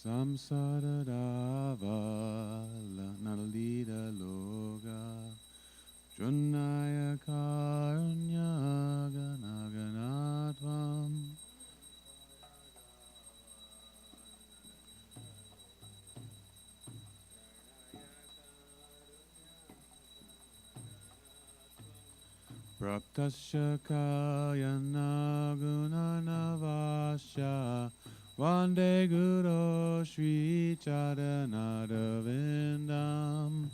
Samsara Dava Nalita Loga Junaya Karunya Ganaganatvam Praptasya Kayana Gunanavasya Vande Guru Sri Charanadavindam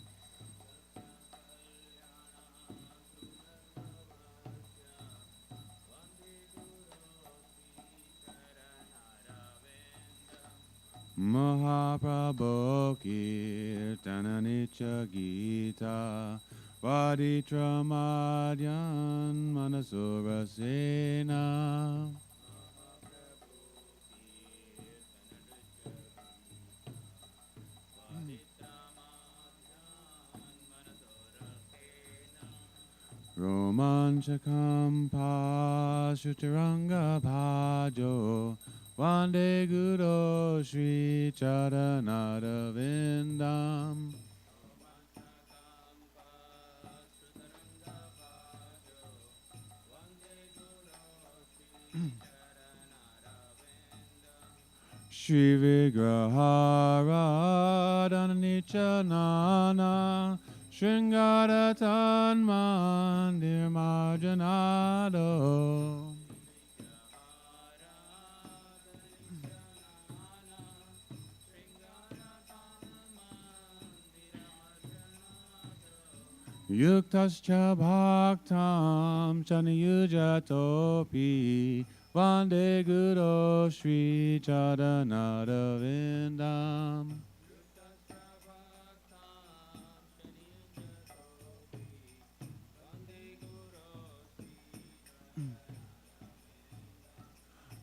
Mahaprabhu Kirtana Nitya Gita Vaditramadyan Manasura Sena Romanchakam Pashutaranga Bhajo Vande Guru Sri Charanadavindam Shri Vigraharadhana Nichanana Shringaratan Mandir Marjanado Yuktascha Bhaktam Chanayujatopi Vande Guru Sri Charanadavindam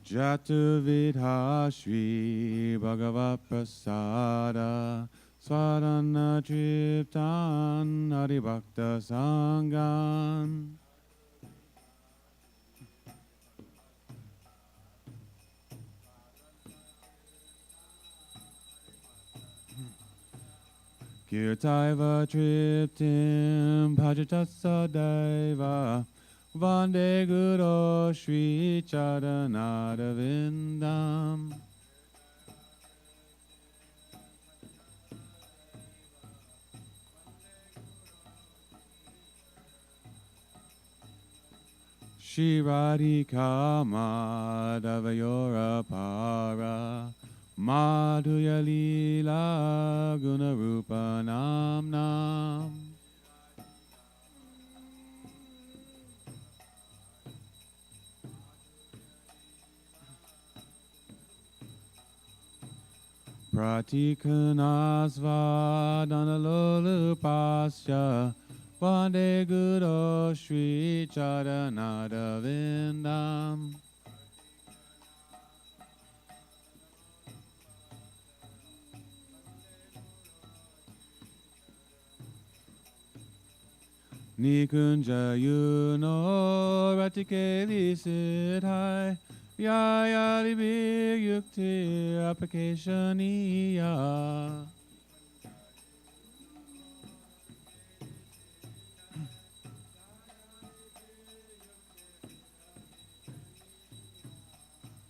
Jatuvidha Shri Bhagavat Prasada Swarana Triptan Haribhakta Sangam Kirtaiva Triptim Bhajatatsa Deva Vande Guru Sri Charanadavindam Shri Radhika Madhavayora Para Madhuya Lila Gunarupa Namnam Pratikanasvadanalolupasya Vande Guru Sri Charanadavindam Nikunja Yuno Ratikeli Siddhai Yaya Libig Yukti Application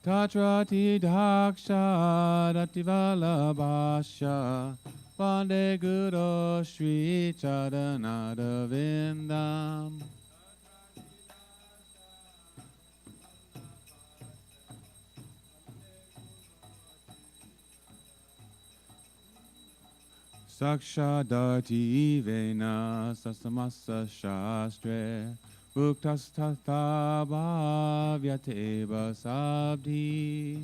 Tatrati Daksha Dativala Basha Vande Guru Sri Charanadavindam Sakshadati Vena Sasamasa Shastre Bhuktasthatha Bhavyateva Sabdi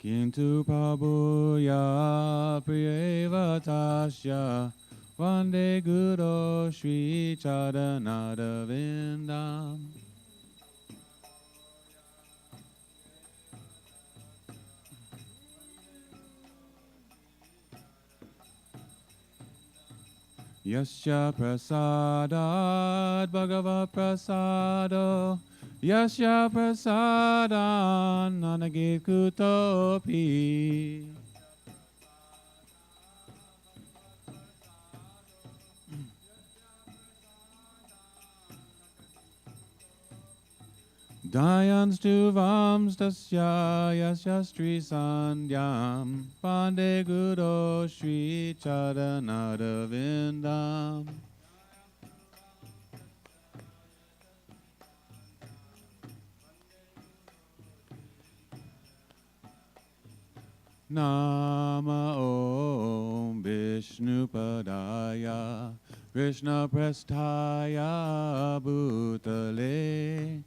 Kintu Prabhuya Priyeva Tasya Vande Guru Sri Charanadavindam Yasya prasadad bhagava prasado Yasya prasadan nanagit kutopi Dayans tu vams tasya yasya stri sandhyam Pande guru shri charanada vindam Nama Om Vishnu Padaya Krishna Prasthaya Bhutale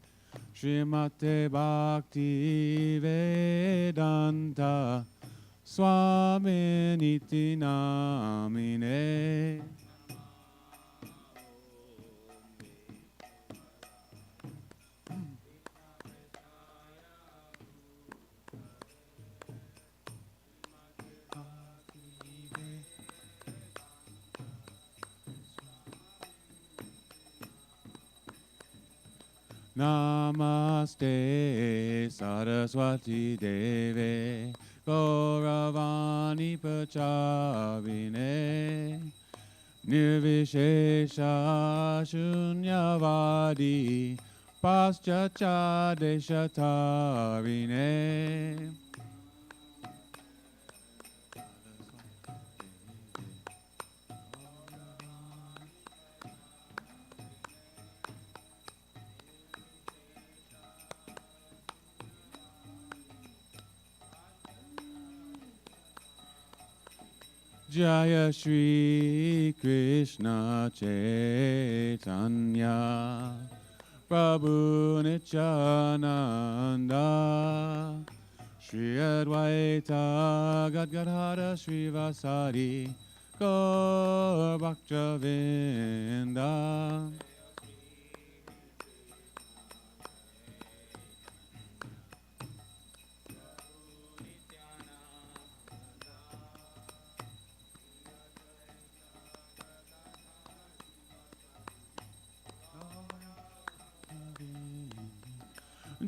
Srimate Bhakti Vedanta Swami Niti Namine Namaste Saraswati Deve Gauravani Pachavine Nirvishesha Shunyavadi Paschacha Deshatarine Jaya Shri Krishna Chaitanya Prabhu Nityananda Shri Advaita Gadgadhara Shri Vasari Gaur Bhaktavinda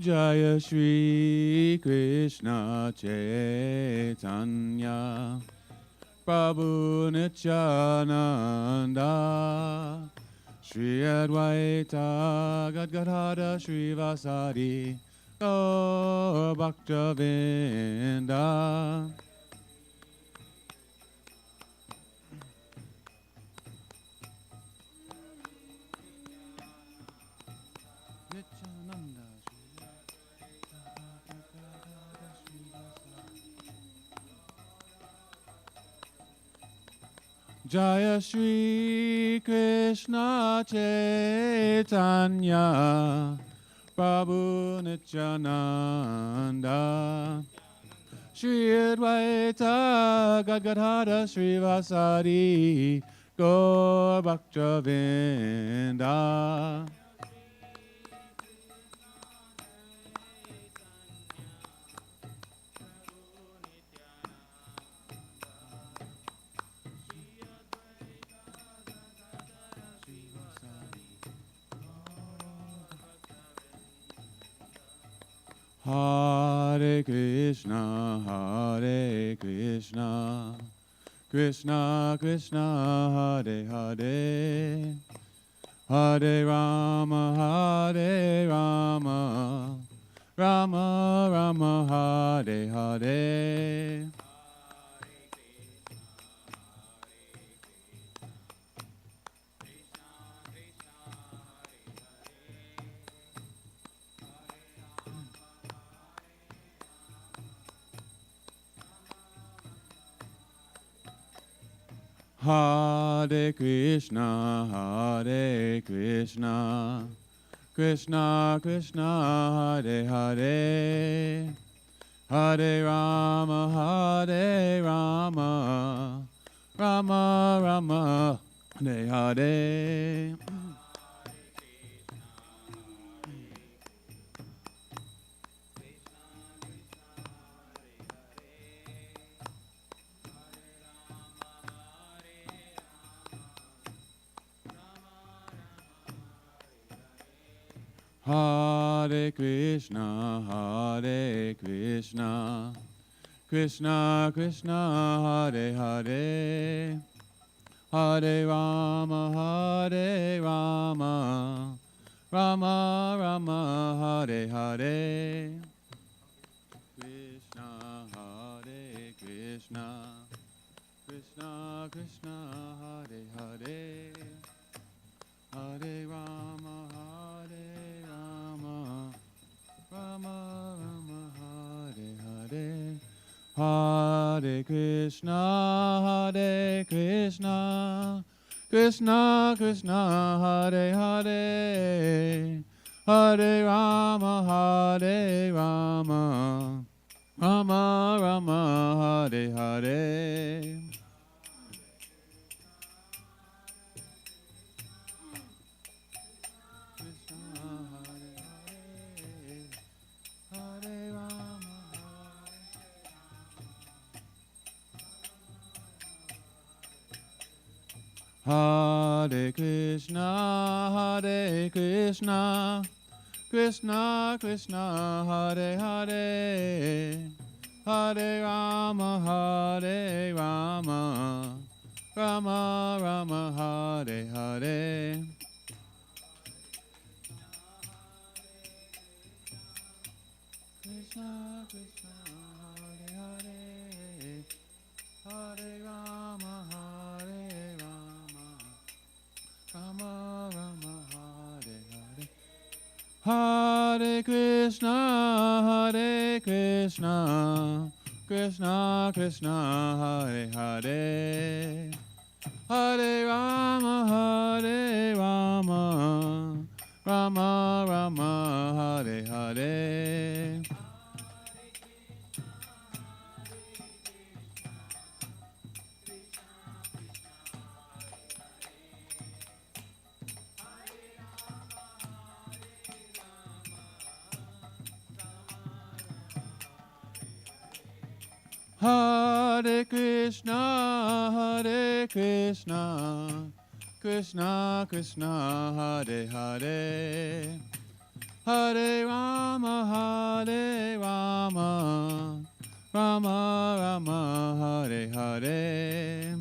Jaya Shri Krishna Chaitanya Prabhu Nityananda Shri Advaita Gadgadhara Shri Vasari Gaur Bhaktavinda Jaya Shri Krishna Chaitanya Prabhu Nityananda Shri Advaita Gadgadhara Shri Vasari Gaur Bhaktavinda Hare Krishna, Hare Krishna, Krishna Krishna, Hare Hare, Hare Rama, Hare Rama, Rama Rama, Hare Hare. Hare Krishna, Hare Krishna, Krishna Krishna, Hare Hare, Hare Rama, Hare Rama, Rama Rama, Hare Hare. Hare Krishna, Hare Krishna, Krishna Krishna, Hare Hare, Hare Rama, Hare Rama, Rama Rama, Hare Hare. Krishna, Hare Krishna, Krishna Krishna, Hare Hare, Hare Rama, Hare Rama, Rama Rama, Hare Hare. Hare Krishna, Hare Krishna, Krishna Krishna, Hare Hare, Hare Rama, Hare Rama, Rama Rama, Hare Hare. Hare Krishna, Hare Krishna, Krishna Krishna, Hare Hare, Hare Rama, Hare Rama, Rama Rama, Hare Hare. Krishna Krishna, Hare Hare, Hare Rama, Hare Rama, Rama Rama, Hare Hare. Hare Krishna, Hare Krishna, Krishna Krishna, Hare Hare, Hare Rama, Hare Rama, Rama Rama, Hare Hare.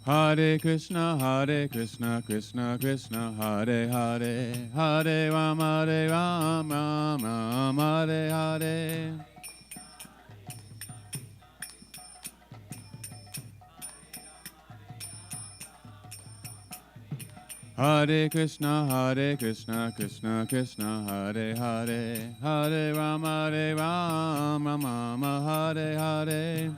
Hare Krishna, Hare Krishna, Krishna Krishna, Hare Hare, Hare Rama, Hare Rama, Rama Rama, Hare Hare. Hare Krishna, Krishna Krishna, Hare Hare, Hare Rama, Rama, Hare Hare.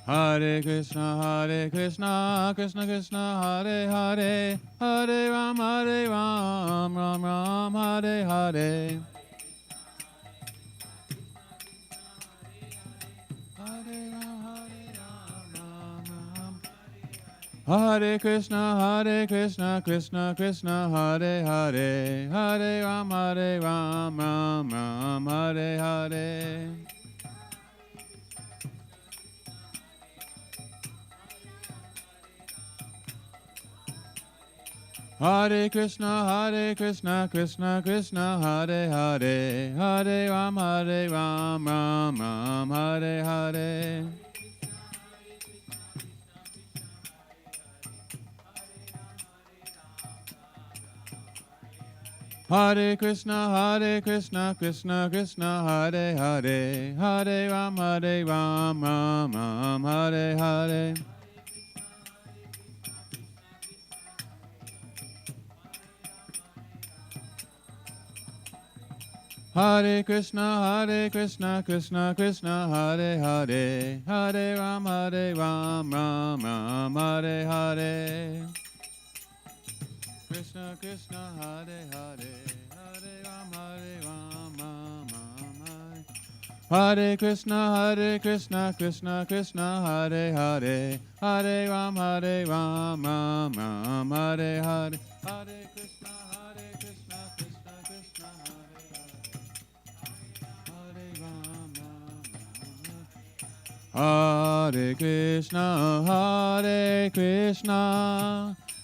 Hare Krishna, Krishna Krishna, Hare Hare, Hare Rama, Rama, Hare Hare. Hare Krishna, Krishna Krishna, Hare Hare, Hare Rama, Rama, Hare Hare. Hare Krishna, Krishna Krishna, Hare Hare, Hare Rama, Rama, Hare Hare. Hare Krishna, Krishna Krishna, Hare Hare, Hare Rama, Rama, Hare Hare. Hare Krishna, Krishna Krishna, Hare Hare, Hare Rama, Rama, Hare Hare. Hare Krishna, Krishna Krishna, Hare Hare, Hare Rama, Rama, Hare Hare. Krishna Krishna, Hare Hare, Hare Rama, Rama, Hare Krishna, Krishna Krishna, Hare Hare, Hare Ram, Ram Ram, Hare Hare, Hare Krishna,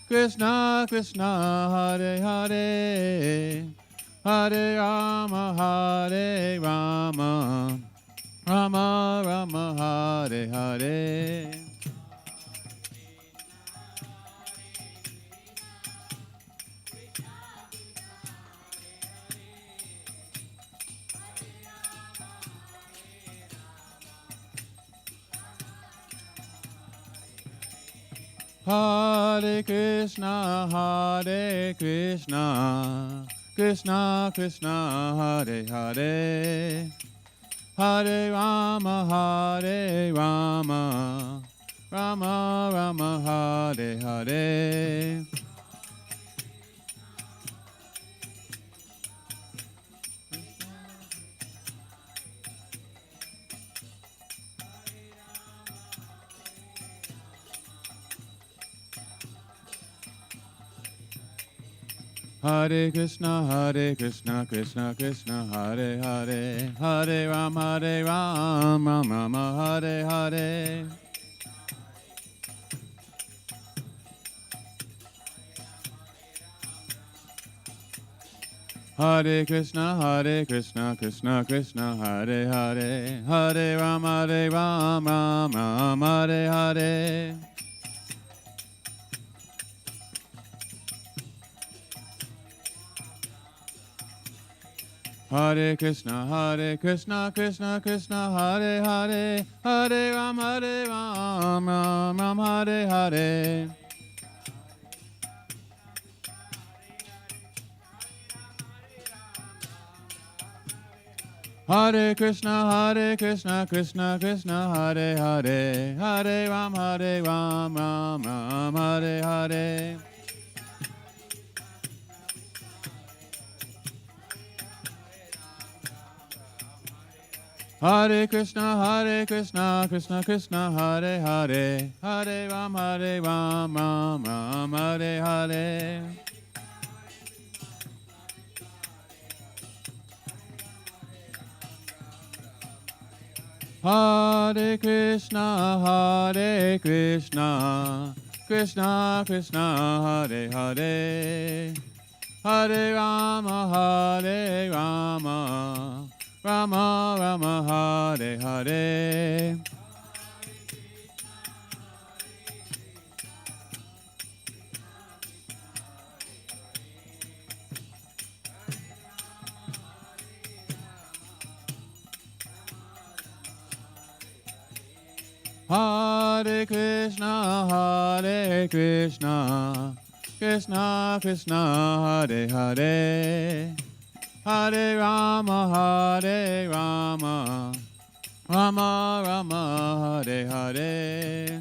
Krishna Krishna, Hare Hare, Hare Ram, Hare Krishna, Krishna Krishna, Hare Hare, Hare Rama, Rama Rama, Hare Hare. Hare Krishna, Krishna Krishna, Hare Hare, Hare Rama, Rama Rama, Hare Hare. Hare Krishna, Krishna Krishna, Hare Hare, Hare Ram, Ram Rama, Hare Hare. Hare Krishna, Krishna Krishna, Hare Hare, Hare Ram, Ram Rama, Hare Hare. Hare Krishna, Krishna Krishna, Hare Hare, Hare Ram, Ram Hare Hare. Hare Krishna, Krishna Krishna, Hare Hare, Hare Ram, Ram Hare Hare. Hare Krishna, Krishna Krishna, Hare Hare, Hare Ram, Ram Hare Hare. Hare Krishna, Krishna Krishna, Hare Hare, Hare Rama, Rama Rama, Hare Hare. Hare Krishna, Krishna Krishna, Hare Hare, Hare Rama, Rama Rama, Hare Hare.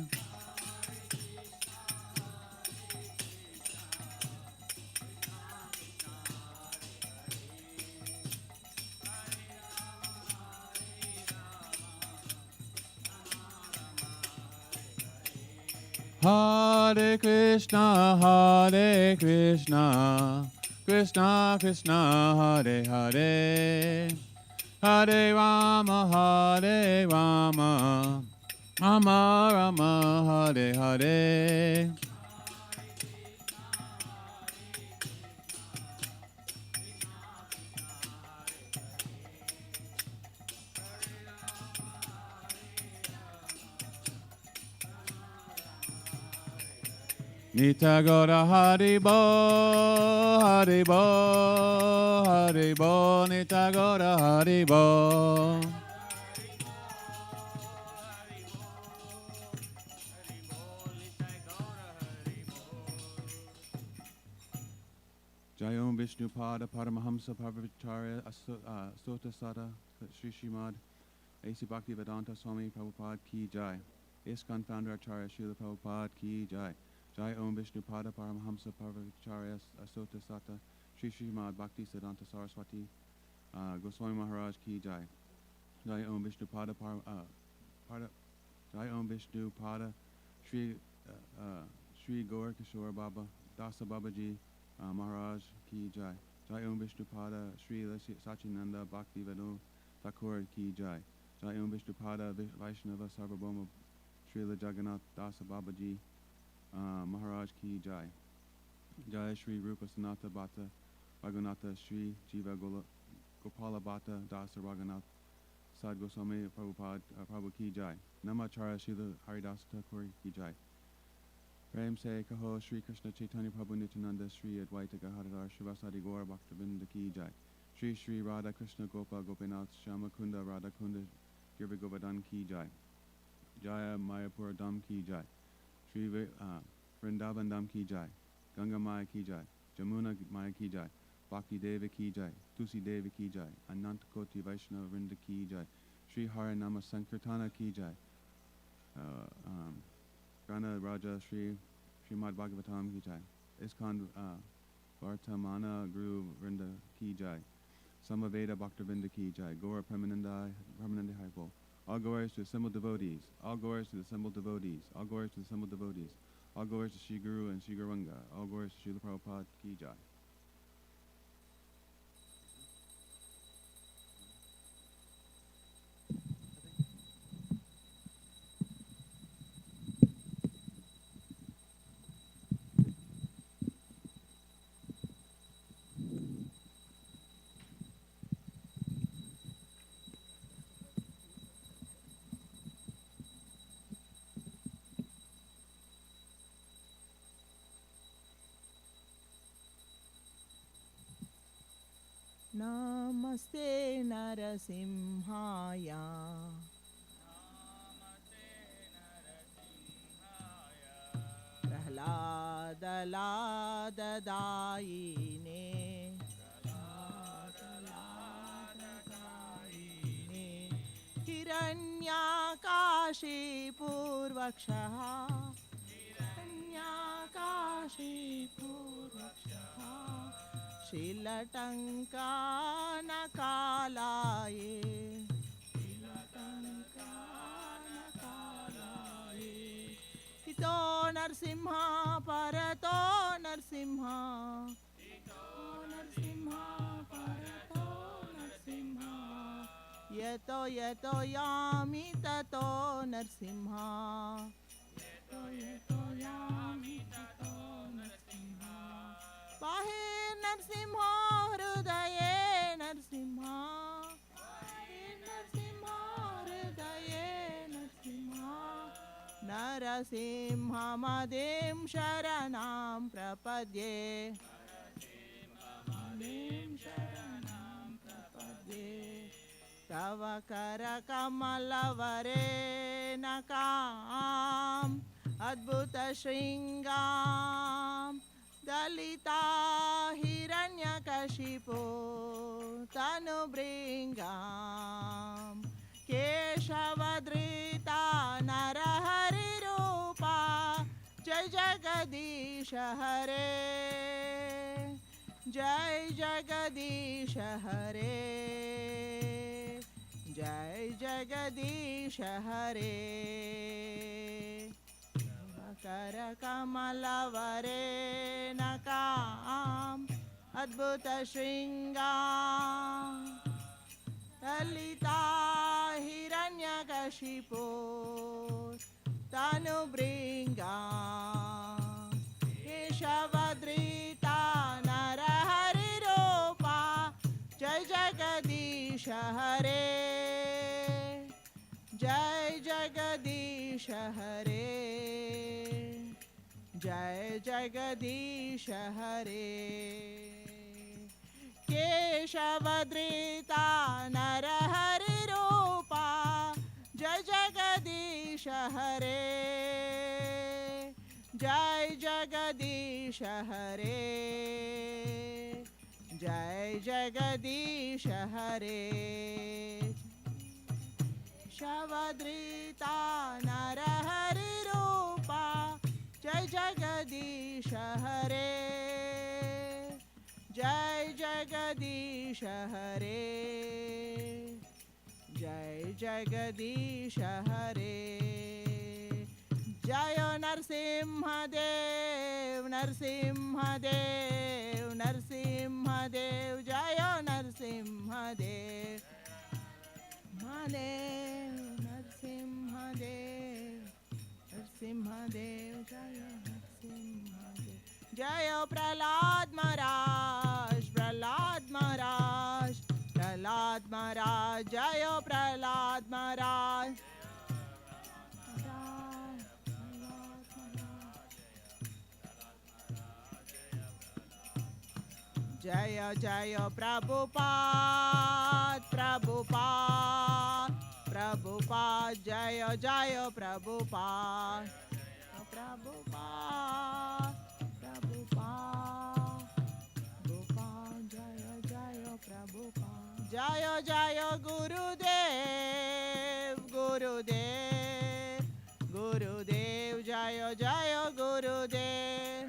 Hare Krishna, Krishna Krishna, Hare Hare, Hare Rama, Rama Rama, Hare Hare. Nitagora Haribo, Haribo, Haribo, Nitagora Haribo. Jayom Vishnu Pada Paramahamsa Parvacharya Sota Sada Sri Srimad A.C. Bhakti Vedanta Swami Prabhupada Ki Jai. ISKCON Founder Acharya Srila Prabhupada Ki Jai. Jai Om Vishnu Pada Paramahamsa Parvacharya Asota Sata Sri Srimad Bhakti Siddhanta Saraswati Goswami Maharaj Ki Jai. Jai Om Vishnu Pada Pada Jai Om Vishnu Pada Shri Shri Gaur Kishore Baba Dasa Babaji Maharaj Ki Jai. Jai Om Vishnu Pada Shri Sachinanda Bhakti Venu Thakur Ki Jai. Jai Om Vishnu Pada Vaishnava Sarvabhauma Srila Jagannath Dasa Babaji Maharaj Ki Jai. Jai Shri Rupa Sanata Bhatta Raghunatha Shri Jiva Gopala Bhatta Dasa Raghunath Sad Goswami Prabhupada Prabhu Ki Jai. Namacharya Srila Haridas Thakur Ki Jai. Prem Se Kaho Shri Krishna Chaitanya Prabhu Nityananda Shri Advaita Gahadhar Shivasadi Gaur Bhaktavinda Ki Jai. Shri Shri Radha Krishna Gopa Gopinath Shama Kunda Radha Kunda Girva Govardhan Ki Jai. Jaya Mayapur Dham Ki Jai. Shri Vrindavan Dham Ki Jai. Ganga Maya Ki Jai. Jamuna Maya Ki Jai. Bhakti Deva Ki Jai. Tusi Deva Ki Jai. Anant Koti Vaishnava Vrinda Ki Jai. Shri Harinama Sankirtana Ki Jai. Gana Raja Shri Srimad Bhagavatam Ki Jai. Iskand Vartamana Guru Vrinda Ki Jai. Samaveda Bhaktavinda Ki Jai. Gaura Premanandi Haribo. All glories to assembled devotees. All glories to the assembled devotees. All glories to the assembled devotees. All glories to Sri Guru and Sri Guranga. All glories to Srila Prabhupada Ki Jai. Namaste Narasimhaya. Prahlada-lada-dayine. Hiranyakashi Purvakshaha. Hiranyakashi Purvakshaha. Shilatankanakalaye. Shilatankanakalaye. Ito Narsimha Parato Narsimha. Ito Narsimha Parato Narsimha. Yeto Yeto Yami Tato Narsimha. Yeto Yeto Yami Tato Narsimha. Pahe Narsimha Hrudaye Narsimha. Pahe Narsimha Hrudaye Narsimha. Narasimha Madim Sharanam Prapadye. Narasimha Sharanam Prapadye. Tava Kara Kamalavare Nakam Adbhuta Shringam Dalita Hiranyakashipo Tanubringam Keshavadrita Narahari Rupa Jai Jagadisha Hare. Jai Jagadisha Hare. Jai Jagadisha Hare. Kara Kamalavare Nakam Adbhuta Shringam Dalita Hiranyakashipo Tanubringam Keshavadrita Narahari Rupa Jai Jagadisha Hare. Jai Jagadisha Hare. Jai Jagadisha Hare. Keshavadrita Narahari Rupa Jai Jagadisha Hare. Jai Jagadisha Hare. Jai Jagadisha Hare. Keshavadrita Narahari Rupa Jai Jagadisha Hare. Jai Jagadisha Hare. जय जगदीश हरे जय नरसिंहदेव नरसिंहदेव नरसिंहदेव जय नरसिंहदेव महादेव नरसिंहदेव नरसिंहदेव जय नरसिंहदेव जय प्रहलाद महाराज प्रहलाद महाराज प्रहलाद महाराज जय प्रहलाद महाराज जय जय प्रभुपाद प्रभुपाद प्रभुपाद जय जय प्रभुपाद प्रभुपाद प्रभुपाद प्रभुपाद जय जय प्रभुपाद जय जय गुरुदेव गुरुदेव गुरुदेव जय जय गुरुदेव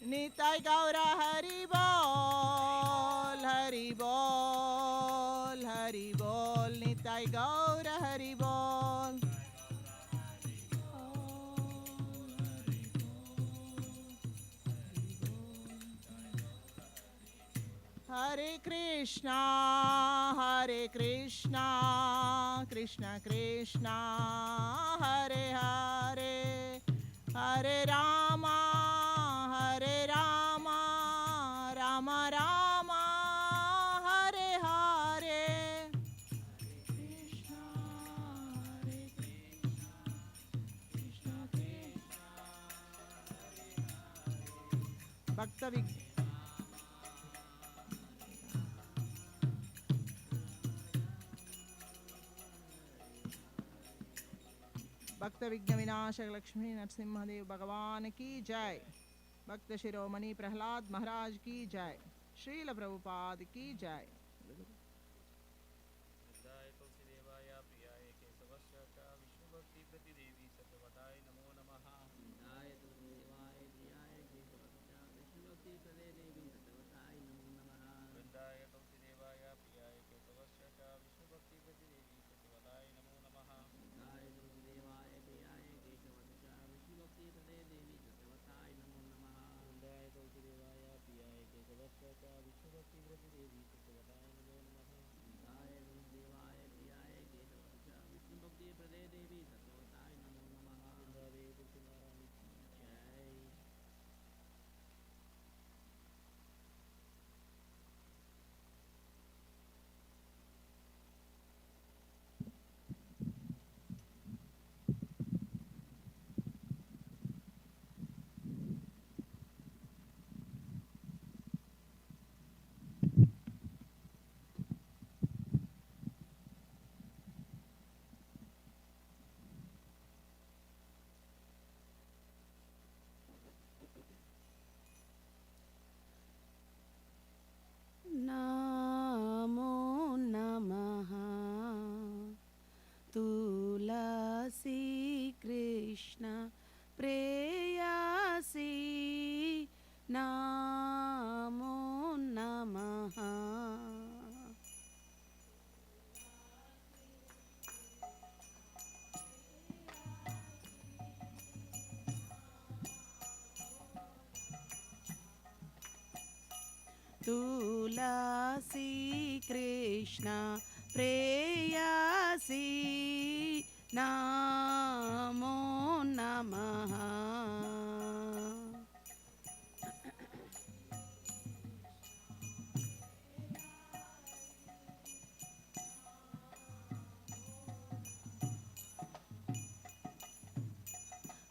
निताय गौर हरि बोल हरि बोल हरि बोल निताय गौर हरि बोल हरे कृष्णा कृष्ण कृष्णा हरे हरे हरे रामा राम राम हरे हरे कृष्णा कृष्ण भक्त भक्त विघ्न विनाशक लक्ष्मी नरसिंहदेव भगवान की जय भक्त शिरोमणि प्रहलाद महाराज की जय श्रील प्रभुपाद की जय नमो नमः तुलसी कृष्ण प्रेयसी नमो नमः तुलसी कृष्ण प्रेयसी नमो नमः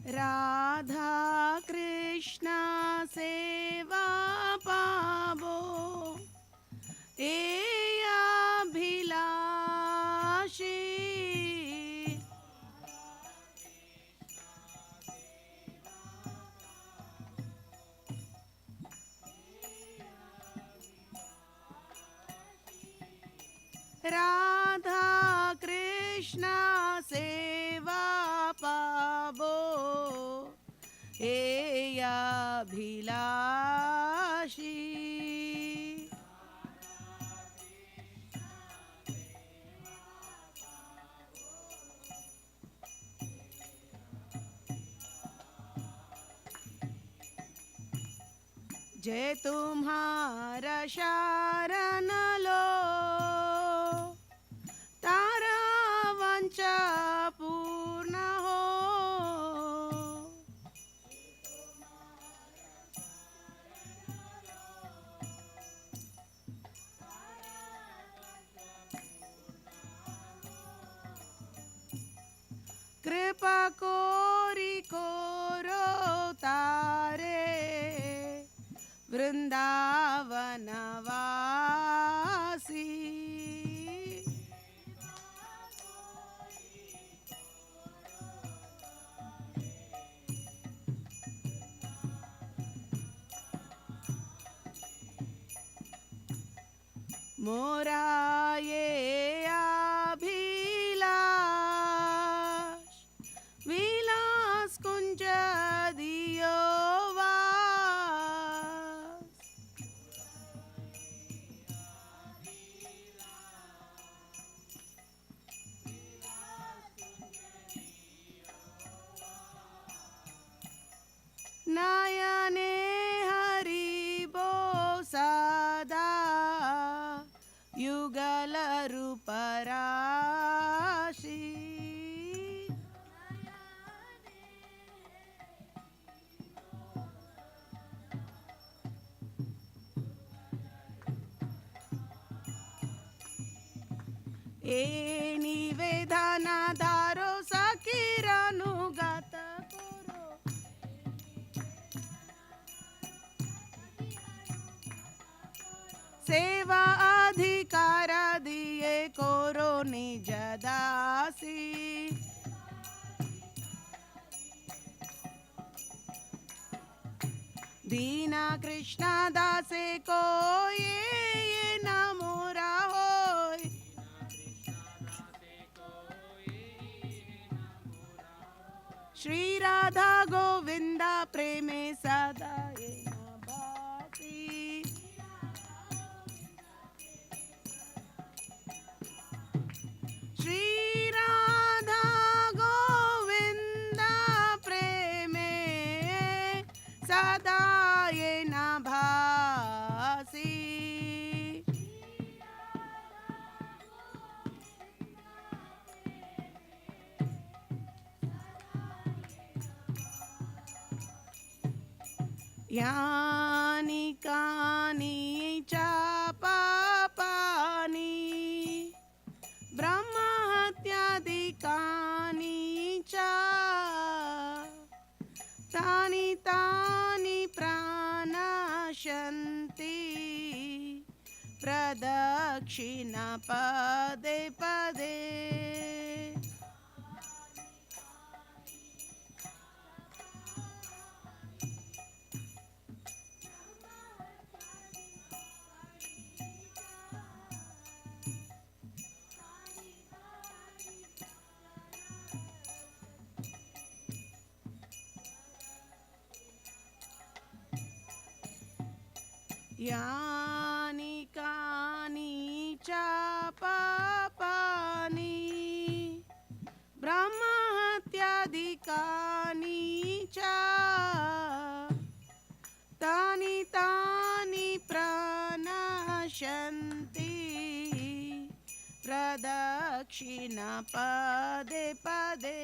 राधा कृष्ण सेवा पावो अभिलाषी राधा कृष्ण सेवा पावो जय तुम्हारा शरण लो तारा वांछा पूर्ण हो। कृपा कोरी कोरो तारे वृंदावन वासी। मोरा ये अभिलाष विलास कुंज दियो वास। नयने हरि बो सदा युगल रूप राशि। ए निवेदन धारो सखीरनुगत करो। सेवा अधिकार दिए कोरो निज दासी। दीना कृष्ण दासे को ये न मोरा होय। श्री राधा गोविंदा प्रेमे सदा ये न भासी। श्री राधा गोविंदा प्रेमे सदा ये न भासी। यानी कानी च पापानि ब्रह्म हत्यादिकानि च तानि तानि प्राणशन्ति प्रदक्षिण पदे पदे। यानि कानि च पापानि ब्रह्म हत्यादिकानि च तानि तानि प्रणश्यन्ति प्रदक्षिण पदे पदे।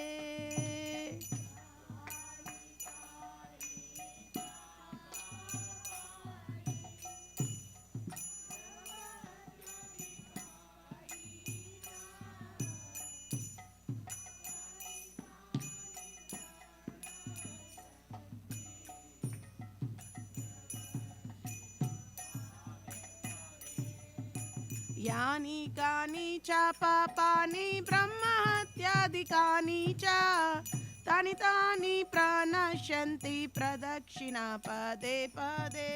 यानि कानि च पापानि ब्रह्म हत्यादिकानि च तानि तानि प्रणश्यन्ति प्रदक्षिण पदे पदे।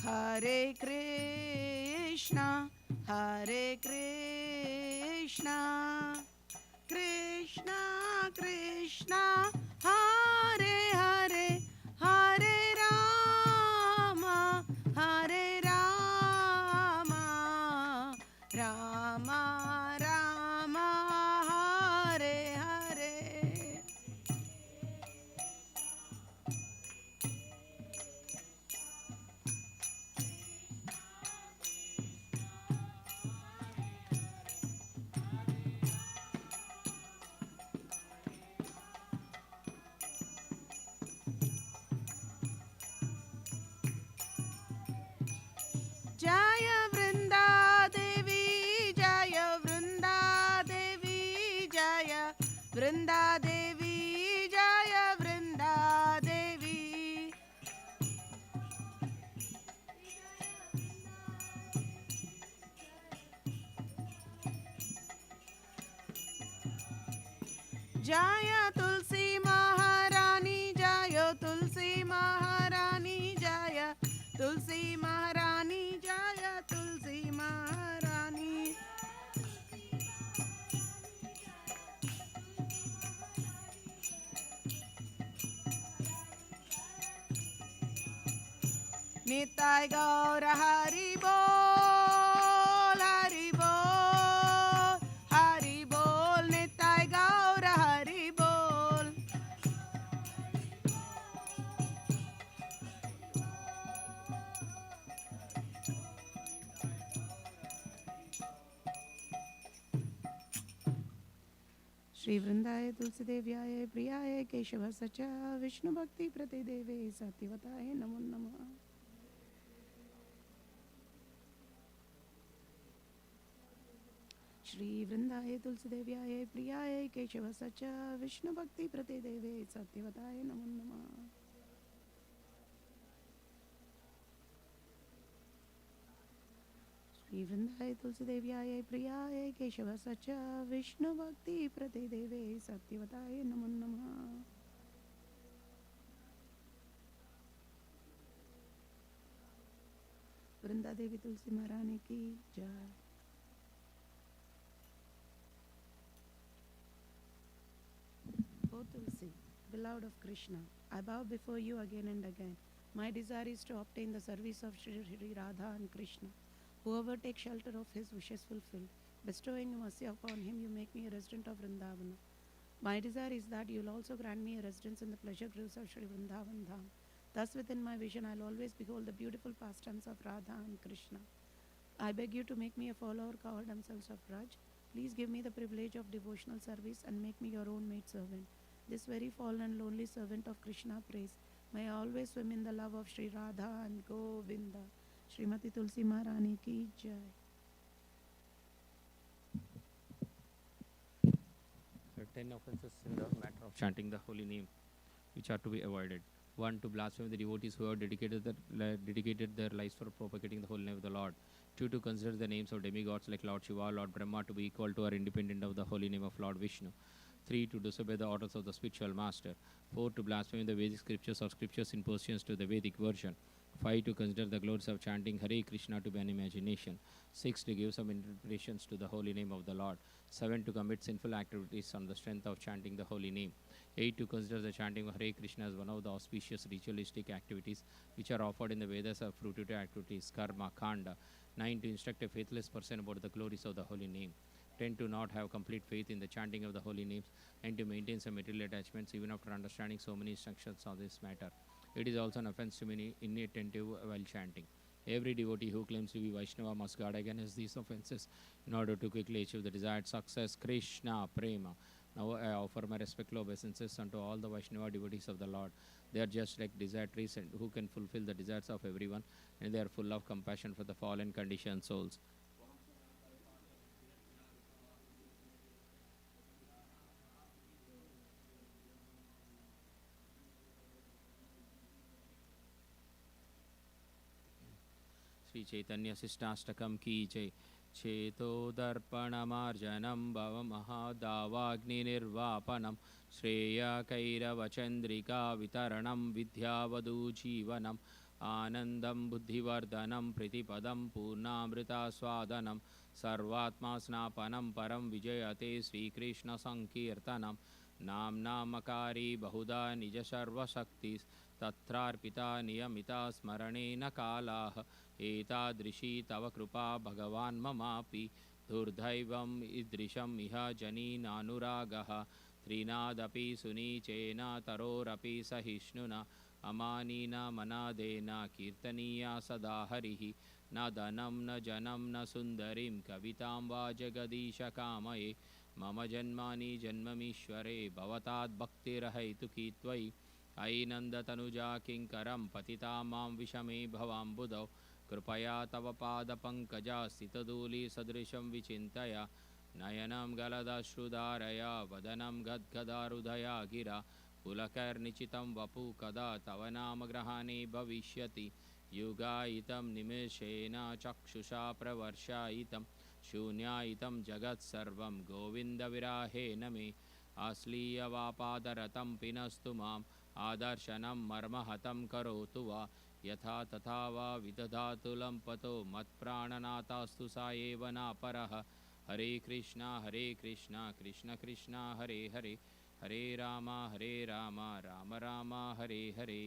Hare Krishna, Hare Krishna, Krishna Krishna, Hare Hare, Hare Rama, Hare Rama, Rama Rama, Hare Hare. Jaya Vrinda Devi, Jaya Vrinda Devi, Jaya Vrinda Devi, Jaya Vrinda Devi. Jaya Tulsi Maharani, Jaya Tulsi Maharani, Jaya Tulsi Maharani, Jaya Tulsi Maharani. Nitai Gaura Hari Bol, Hari Bol, Hari Bol, Nitai Gaura Hari Bol. Shri Vrindaye Tulsi Devyaye Priyaye Keshava Sacha Vishnu Bhakti Prati Deve Satyavataye Namo Namaha. Shri Vrindaye Tulsi Devyaye Priyaye Keshava Sacha Vishnu Bhakti Prati Deve Satyavataye Namo Namaha. Shri Vrindaye Tulsi Devyaye Priyaye Keshava Sacha Vishnu Bhakti Prati Deve Satyavataye Namo Namaha. Vrinda Devi Tulsi Maharani ki jai. O Tulsi, beloved of Krishna, I bow before you again and again. My desire is to obtain the service of Shri Radha and Krishna. Whoever takes shelter of his wishes fulfilled, bestowing mercy upon him, you make me a resident of Vrindavana. My desire is that you will also grant me a residence in the pleasure groves of Shri Vrindavan Dham. Thus within my vision I will always behold the beautiful pastimes of Radha and Krishna. I beg you to make me a follower, cover themselves of Raj. Please give me the privilege of devotional service and make me your own maid servant. This very fallen and lonely servant of Krishna prays. May I always swim in the love of Shri Radha and Govinda. Srimati Tulsi Maharani ki jai. There are 10 offenses in the matter of chanting the holy name, which are to be avoided. 1. To blaspheme the devotees who have dedicated their lives for propagating the holy name of the Lord. 2. To consider the names of demigods like Lord Shiva, Lord Brahma to be equal to or independent of the holy name of Lord Vishnu. 3. To disobey the orders of the spiritual master. 4. To blaspheme the Vedic scriptures or scriptures in pursuance to the Vedic version. 5. To consider the glories of chanting Hare Krishna to be an imagination. 6. To give some interpretations to the holy name of the Lord. 7. To commit sinful activities on the strength of chanting the holy name. 8. To consider the chanting of Hare Krishna as one of the auspicious ritualistic activities which are offered in the Vedas of fruitive activities, karma, kanda. 9. To instruct a faithless person about the glories of the holy name. 10. To not have complete faith in the chanting of the holy names and to maintain some material attachments even after understanding so many instructions on this matter. It is also an offense to be inattentive while chanting. Every devotee who claims to be Vaishnava must guard against these offenses in order to quickly achieve the desired success. Krishna Prema. Now I offer my respectful obeisances unto all the Vaishnava devotees of the Lord. They are just like desire trees and who can fulfill the desires of everyone, and they are full of compassion for the fallen conditioned souls. Sri Chaitanya Sishtastakam ki jai. Cheto darpanamarjanam bhavamahadavagni nirvapanam Shreya kairava chandrika vitaranam vidyavadu jivanam आनन्दं बुद्धिवर्धनं प्रतिपदं पूर्णामृतास्वादनं सर्वात्मा स्नापनं परं विजयते श्रीकृष्णसङ्कीर्तनं नाम्नामकारी बहुधा निजसर्वशक्तिः तत्रार्पिता नियमिता स्मरणेन कालाः एतादृशी तव कृपा भगवान् ममापि दुर्दैवम् ईदृशम् इह जनीनानुरागः त्रिनादपि सुनीचेन तरोरपि सहिष्णुना अमानीना मनादेन कीर्तनीया सदा हरिः न धनं न जनं न सुन्दरीं कवितां वा जगदीश कामये मम जन्मानि जन्ममीश्वरे भवताद् भक्तिरहैतुकी त्वयि अयि नन्दतनुजा किङ्करं पतिता मां विषमे भवाम्बुधौ कृपया तव पादपङ्कजा स्थितधूलिसदृशं विचिन्तय नयनं गलदश्रुधारया वदनं गद्गदारुधया गिरा पुलकैर्निचितं वपु कदा तव नामग्रहणे भविष्यति युगायितं निमेषेण चक्षुषा प्रवर्षायितं शून्यायितं जगत्सर्वं गोविन्दविराहेण मे आश्लीयवापादरतं पिनस्तु माम् आदर्शनं मर्महतं करोतु वा यथा तथा वा विदधातु लम्पतो मत्प्राणनाथास्तु सा एव नापरः हरे Krishna Krishna Krishna Hare Hare Hare Ram Ram Ram Hare Hare.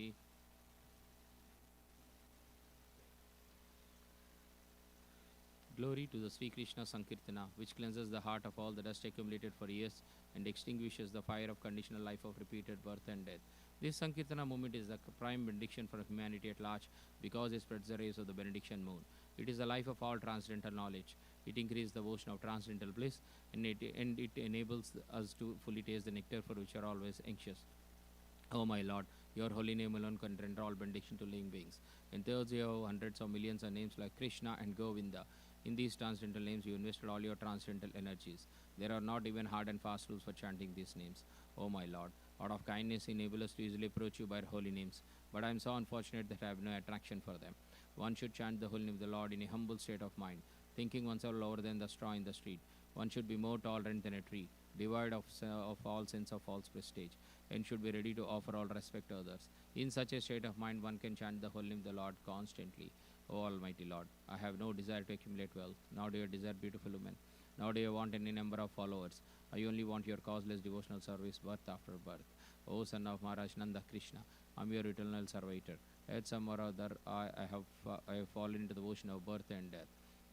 Glory to the Sri Krishna Sankirtana, which cleanses the heart of all the dust accumulated for years and extinguishes the fire of conditional life of repeated birth and death. This Sankirtana movement is the prime benediction for humanity at large because it spreads the rays of the benediction moon. It is the life of all transcendental knowledge. It increases the ocean of transcendental bliss and it enables us to fully taste the nectar for which we are always anxious. O my Lord, your holy name alone can render all benediction to living beings. In those you have hundreds of millions of names like Krishna and Govinda. In these transcendental names, you invested all your transcendental energies. There are not even hard and fast rules for chanting these names. O my Lord, out of kindness, enable us to easily approach you by holy names. But I am so unfortunate that I have no attraction for them. One should chant the holy name of the Lord in a humble state of mind, thinking oneself lower than the straw in the street. One should be more tolerant than a tree, devoid of all sense of false prestige, and should be ready to offer all respect to others. In such a state of mind, one can chant the holy name of the Lord constantly. O Almighty Lord, I have no desire to accumulate wealth, nor do I desire beautiful women, nor do I want any number of followers. I only want your causeless devotional service birth after birth. O son of Maharaj Nanda Krishna, I am your eternal servitor. At some or other, I have fallen into the ocean of birth and death.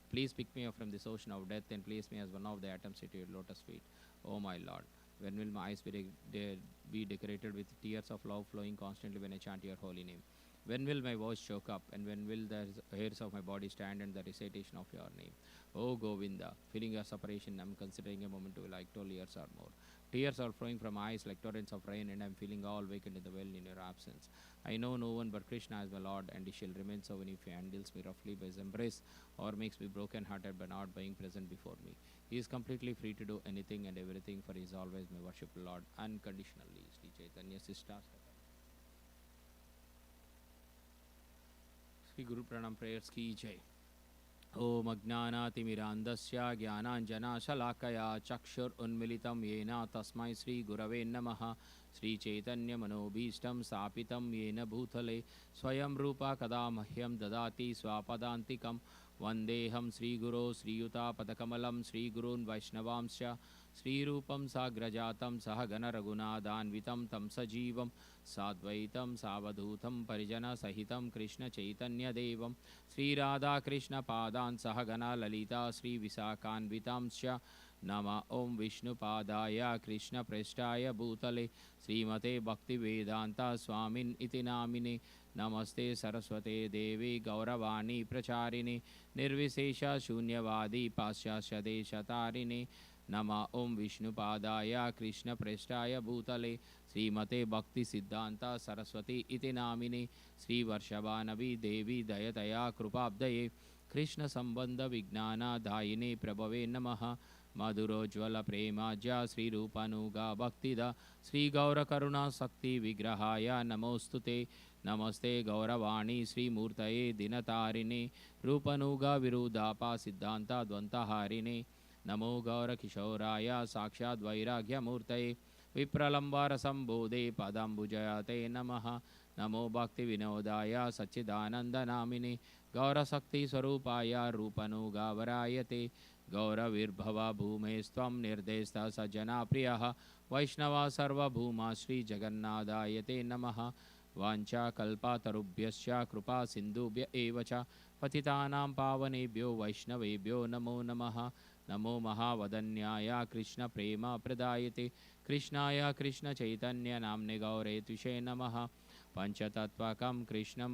Please pick me up from this ocean of death and place me as one of the atoms at your lotus feet. O my Lord, when will my eyes be decorated with tears of love flowing constantly when I chant your holy name? When will my voice choke up, and when will the hairs of my body stand in the recitation of your name? O Govinda, feeling your separation, I am considering a moment to be like 12 years or more. Tears are flowing from my eyes like torrents of rain, and I am feeling all vacant in the well in your absence. I know no one but Krishna as my Lord, and he shall remain so when he handles me roughly by his embrace, or makes me broken-hearted by not being present before me. He is completely free to do anything and everything, for he is always my worshipful Lord, unconditionally. Sri Chaitanya Sisters. Sri Guru Pranam prayers ki jai. Om Ajnanatimirandasya Jnananjana Chakshur Unmilitam Yena Tasmai Sri Gurave Namaha. Sri Chaitanya Manobhishtam Sapitam Yena Bhutale Swayam Rupa Kada Mahyam Dadati Swapadantikam Vandeham Sri Guru Sri Yuta Padakamalam Sri Gurun Vaishnavamsya Sri Rupam Sagrajatam Sahagana Raghunadhanvitam Tam Sajivam Sadvaitam Savadhutam Parijana Sahitam Krishna Chaitanya Devam Sri Radha Krishna Padan Sahagana Lalita Sri Visakanvitamsya Nama Om Vishnu Padaya Krishna Prestaya Bhutale Srimate Bhakti Vedanta Swamin Iti Namine Namaste Saraswate Devi Gauravani Pracharini Nirvisesha Shunyavadi Pasyasya Deshatarine Nama Om Vishnu Padaya Krishna Prestaya Bhutale Srimate Bhakti Siddhanta Saraswati Iti Namine Sri Varshavanavi Devi Dayataya Krupabdaye Krishna Sambandha Vignana Dayine Prabhave Namaha Madhurojvala Premaja Sri Rupanuga Bhaktida Sri Gaura Karuna Sakti Vigrahaya Namostute Namaste Gauravani Sri Murtaye Dinatarine Rupanuga Virudapa Siddhanta Dvantaharine Namo Gaura Kishoraya Sakshat Vairagya Murtaye Vipralambara Sambodhe Padambujayate Namaha नमो भक्ति विनोदाय सच्चिदानंदनामिने गौरशक्ति स्वरूपाय रूपनुगावरायते गौरवीर्भव भूमेस्त्वं निर्देष्टा सज्जना प्रियः वैष्णवा सर्वभूमा श्रीजगन्नाथाय ते नमः वाञ्छाकल्पतरुभ्यश्च कृपा सिन्धुभ्य एव च पतितानां पावनेभ्यो वैष्णवेभ्यो नमो नमः नमो महावदन्याय कृष्णप्रेमप्रदायते कृष्णाय कृष्णचैतन्यनाम्ने गौरे त्विषे नमः पंचतत्त्वकं कृष्णं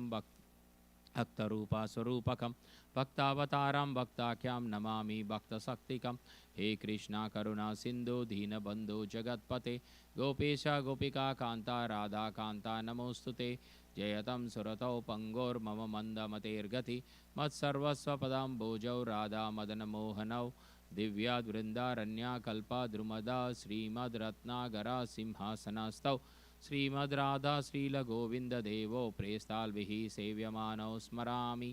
भक्तरूपस्वरूपकं भक्तावतारं भक्ताख्यां नमामि भक्तशक्तिकं हे कृष्णा करुणा सिन्धु दीनबन्धु जगत्पते गोपेश गोपिका कान्ता राधा कान्ता नमोऽस्तुते जयतं सुरतौ पङ्गोर्मम मन्दमतेर्गति मत्सर्वस्वपदाम्बोजौ राधा मदनमोहनौ दिव्याद्वृन्दारण्याकल्पद्रुमदा श्रीमद्रत्नागरा सिंहासनस्थौ श्रीमद्राधा श्रीलगोविन्ददेवो प्रेस्ताल्भिः सेव्यमानौ स्मरामि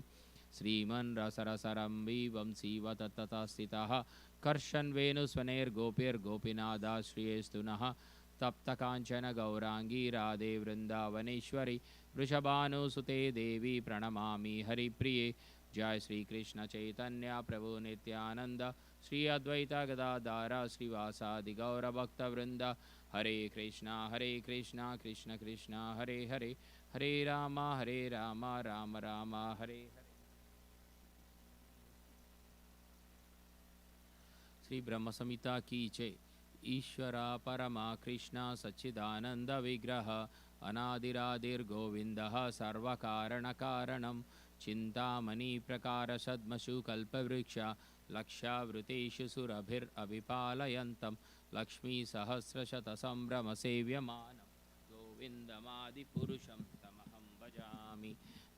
श्रीमन् रसरसरम्बी वंशीवततः स्थितः कर्षन् वेणुस्वनैर्गोपीर्गोपीनाथाश्रियेस्तु नः तप्तकाञ्चन गौराङ्गी राधे वृन्दावनेश्वरी वृषभानुसुते देवी प्रणमामि हरिप्रिये जय श्री कृष्ण चैतन्य प्रभु नित्यानंद श्री अद्वैत गदाधर श्रीवासादि गौरभक्तवृंद हरे कृष्णा कृष्ण कृष्ण हरे हरे हरे राम राम राम हरे हरे। श्री ब्रह्म संहिता की जय। ईश्वरा परमा कृष्ण सच्चिदानंद विग्रह अनादिरादिर्गोविंदः सर्वकारणकारणं चिंतामणि प्रकार सद्मशु कल्पवृक्ष लक्षावृतेषु सुरभिरभिपालयन्तं लक्ष्मी सहस्रशत संभ्रम सेव्यमानं गोविन्दमादिपुरुषं तमहं भजामि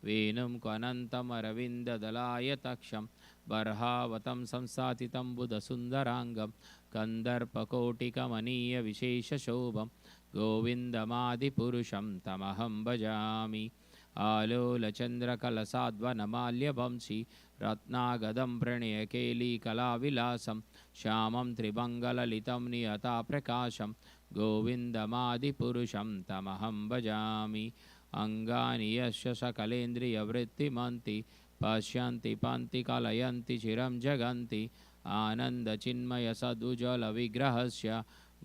वेणुं क्वनन्तमरविन्ददलायतक्षं बर्हावतं संसातितं बुधसुन्दराङ्गं कन्दर्पकोटिकमनीयविशेषशोभं गोविन्दमादिपुरुषं तमहं भजामि आलोलचन्द्रकलसाद्वनमाल्यवंशी रत्नागदं प्रणयकेलीकलाविलासं श्यामं त्रिभङ्गललितं नियताप्रकाशं गोविन्दमादिपुरुषं तमहं भजामि अङ्गानि यस्य सकलेन्द्रियवृत्तिमन्ति पश्यन्ति पान्ति कलयन्ति चिरं जगन्ति आनन्दचिन्मयसदुज्ज्वलविग्रहस्य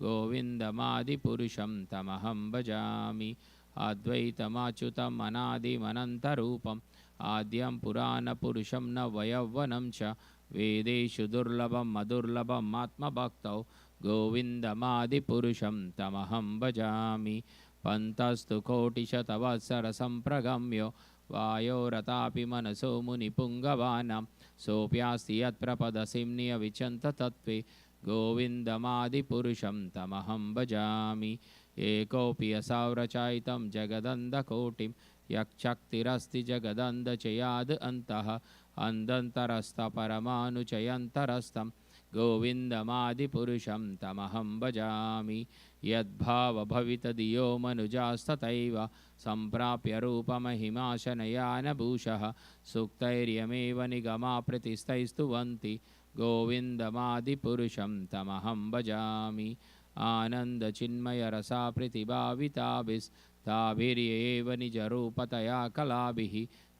गोविन्दमादिपुरुषं तमहं भजामि अद्वैतमाच्युतम् अनादिमनन्तरूपम् आद्यं पुराणपुरुषं न वयौवनं च वेदेषु दुर्लभं मधुर्लभम् आत्मभक्तौ गोविन्दमादिपुरुषं तमहं भजामि पन्तस्तु कोटिशतवत्सरसम्प्रगम्यो वायोरतापि मनसो मुनिपुङ्गवानां सोऽप्यास्ति यत्प्रपदसिंनियविचन्ततत्त्वे गोविन्दमादिपुरुषं तमहं भजामि एकोऽपि असौरचयितं जगदन्धकोटिं यक्षक्तिरस्ति जगदन्धचयाद् अन्तः अन्दन्तरस्थपरमानुचयन्तरस्थं गोविन्दमादिपुरुषं तमहं भजामि यद्भावभवितधियो मनुजास्तथैव सम्प्राप्य रूपमहिमाशनयानभूषः सूक्तैर्यमेव निगमाप्रतिस्तैस्तुवन्ति गोविन्दमादिपुरुषं तमहं भजामि आनन्दचिन्मयरसाप्रतिभाविताभिस्ताभिर्येव निजरूपतया कलाभिः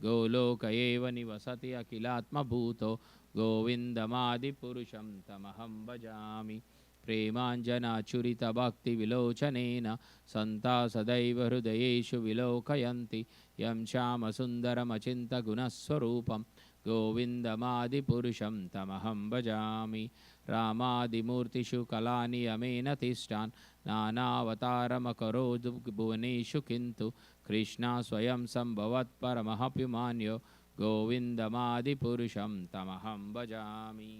गोलोक एव निवसति अखिलात्मभूतो गोविन्दमादिपुरुषं तमहं भजामि प्रेमाञ्जनाचुरितभक्तिविलोचनेन सन्ता सदैव हृदयेषु विलोकयन्ति यं श्यामसुन्दरमचिन्तगुणस्वरूपं गोविन्दमादिपुरुषं तमहं भजामि रामादिमूर्तिषु कलानियमेन तिष्ठान् नानावतारमकरोद् भुवनेषु किन्तु कृष्णा स्वयं सम्भवत्परमः गोविन्दमादिपुरुषं तमहं भजामि।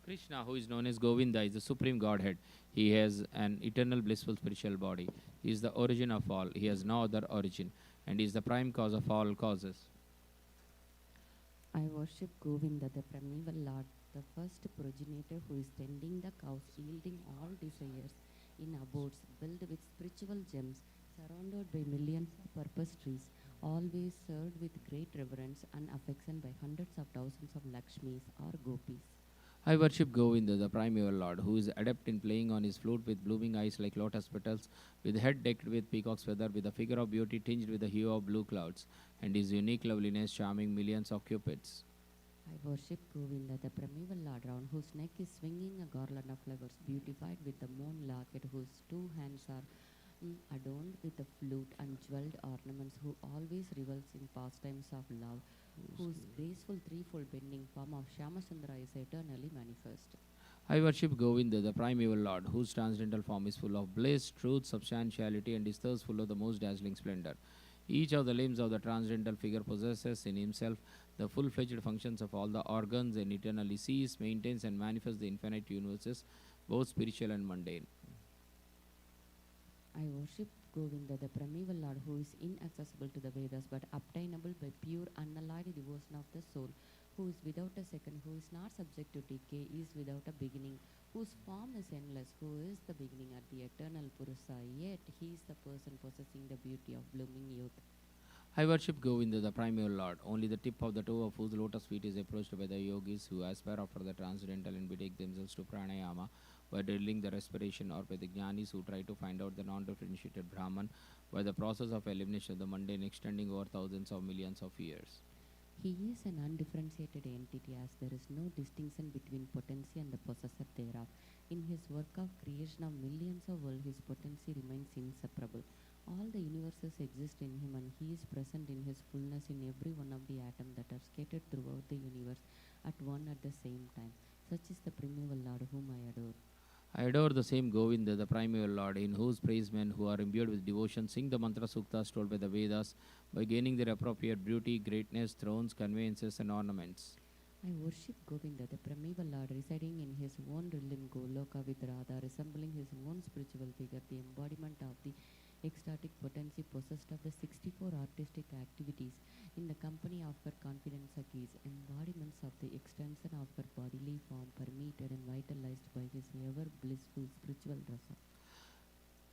Krishna, who is known as Govinda, is the supreme Godhead. He has an eternal blissful spiritual body. He is the origin of all. He has no other origin. And he is the prime cause of all causes. I worship Govinda, the primeval Lord, the first progenitor who is tending the cows, yielding all desires in abodes built with spiritual gems, surrounded by millions of purpose trees, always served with great reverence and affection by hundreds of thousands of Lakshmis or Gopis. I worship Govinda, the primeval lord, who is adept in playing on his flute with blooming eyes like lotus petals, with head decked with peacock's feather, with a figure of beauty tinged with the hue of blue clouds, and his unique loveliness charming millions of cupids. I worship Govinda, the primeval lord, round whose neck is swinging a garland of flowers, beautified with the moon locket, whose two hands are adorned with the flute and jeweled ornaments, who always revels in pastimes of love, whose graceful threefold bending form of Shyamasundara is eternally manifest. I worship Govinda, the primeval lord, whose transcendental form is full of bliss, truth, substantiality, and his thirst full of the most dazzling splendor. Each of the limbs of the transcendental figure possesses in himself the full-fledged functions of all the organs and eternally sees, maintains, and manifests the infinite universes, both spiritual and mundane. I worship Govinda, the primeval lord, who is inaccessible to the Vedas but obtainable by pure, unalloyed devotion of the soul, who is without a second, who is not subject to decay, is without a beginning, whose form is endless, who is the beginning at the eternal Purusa, yet he is the person possessing the beauty of blooming youth. I worship Govinda, the primeval lord, only the tip of the toe of whose lotus feet is approached by the yogis who aspire after the transcendental and betake themselves to pranayama by drilling the respiration, or by the jnanis who try to find out the non-differentiated Brahman by the process of elimination of the mundane extending over thousands of millions of years. He is an undifferentiated entity, as there is no distinction between potency and the possessor thereof. In his work of creation of millions of worlds, his potency remains inseparable. All the universes exist in him, and he is present in his fullness in every one of the atoms that are scattered throughout the universe at the same time. Such is the primeval Lord whom I adore. I adore the same Govinda, the primeval lord, in whose praise men who are imbued with devotion sing the mantra suktas told by the Vedas by gaining their appropriate beauty, greatness, thrones, conveyances, and ornaments. I worship Govinda, the primeval Lord, residing in his own realm in Goloka with Radha, resembling his own spiritual figure, the embodiment of the ecstatic potency possessed of the 64 artistic activities in the company of her confident Sakhis, embodiments of the extension of her bodily form, permeated and vitalized by his ever blissful spiritual rasa.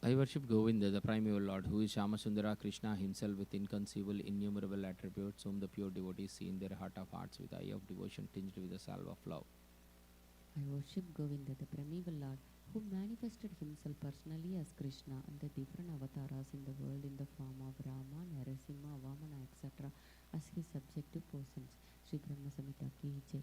I worship Govinda, the primeval lord, who is Shyamasundara Krishna himself with inconceivable, innumerable attributes, whom the pure devotees see in their heart of hearts with eye of devotion tinged with the salve of love. I worship Govinda, the primeval Lord, who manifested himself personally as Krishna and the different avatars in the world in the form of Rama, Narasimha, Vamana, etc. as his subjective persons. Sri Brahma Samhita ki jai.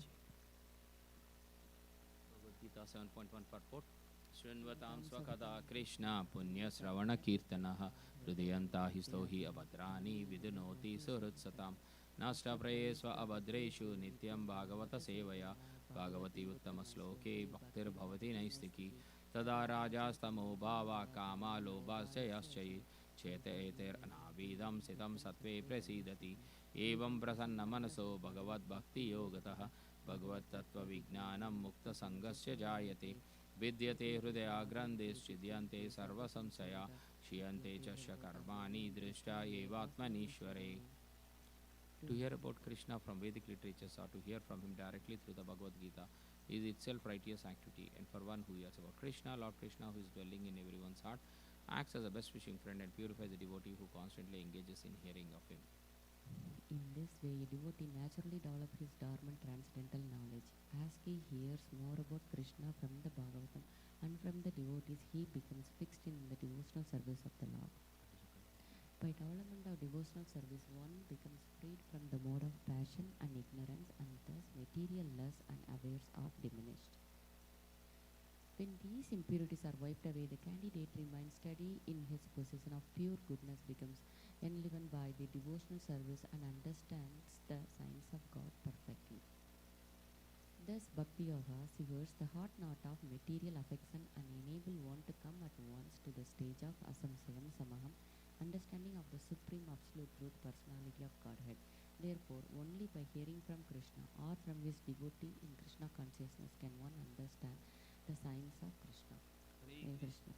Bhagavad Gita 7.1 purport. Shrinvatam swakada Krishna punya sravana kirtanaha hridayanta histo hi abhadrani vidunoti surutsatam nasta prayesva abhadreshu nityam bhagavata sevaya bhagavati uttama sloke bhaktir bhavati naistiki tada rajastamo bhava kama lobhasyayaschai cheta eter anavidam sitam satve prasidati evam prasanna manaso bhagavad bhakti yogatah bhagavad tattva vijnanam mukta sangasya jayate विद्यते हृदयाग्रन्थेश्चिद्यन्ते सर्वसंशया क्षीयन्ते च कर्माणि दृष्टा एवात्मनीश्वरे. To hear about Krishna from Vedic literatures or to hear from him directly through the Bhagavad Gita is itself righteous activity, and for one who hears about Krishna, Lord Krishna, who is dwelling in everyone's heart, acts as a best wishing friend and purifies the devotee who constantly engages in hearing of him. In this way, a devotee naturally develops his dormant transcendental knowledge. As he hears more about Krishna from the Bhagavatam and from the devotees, he becomes fixed in the devotional service of the Lord. By development of devotional service, one becomes freed from the mode of passion and ignorance, and thus material lust and awares are diminished. When these impurities are wiped away, the candidate remains steady in his possession of pure goodness, becomes enlivened by the devotional service, and understands the science of God perfectly. Thus, Bhakti Yoga severs the hot knot of material affection and enable one to come at once to the stage of Asamsavam Samaham, understanding of the supreme absolute truth personality of Godhead. Therefore, only by hearing from Krishna or from his devotee in Krishna consciousness can one understand the science of Krishna. Hare Krishna.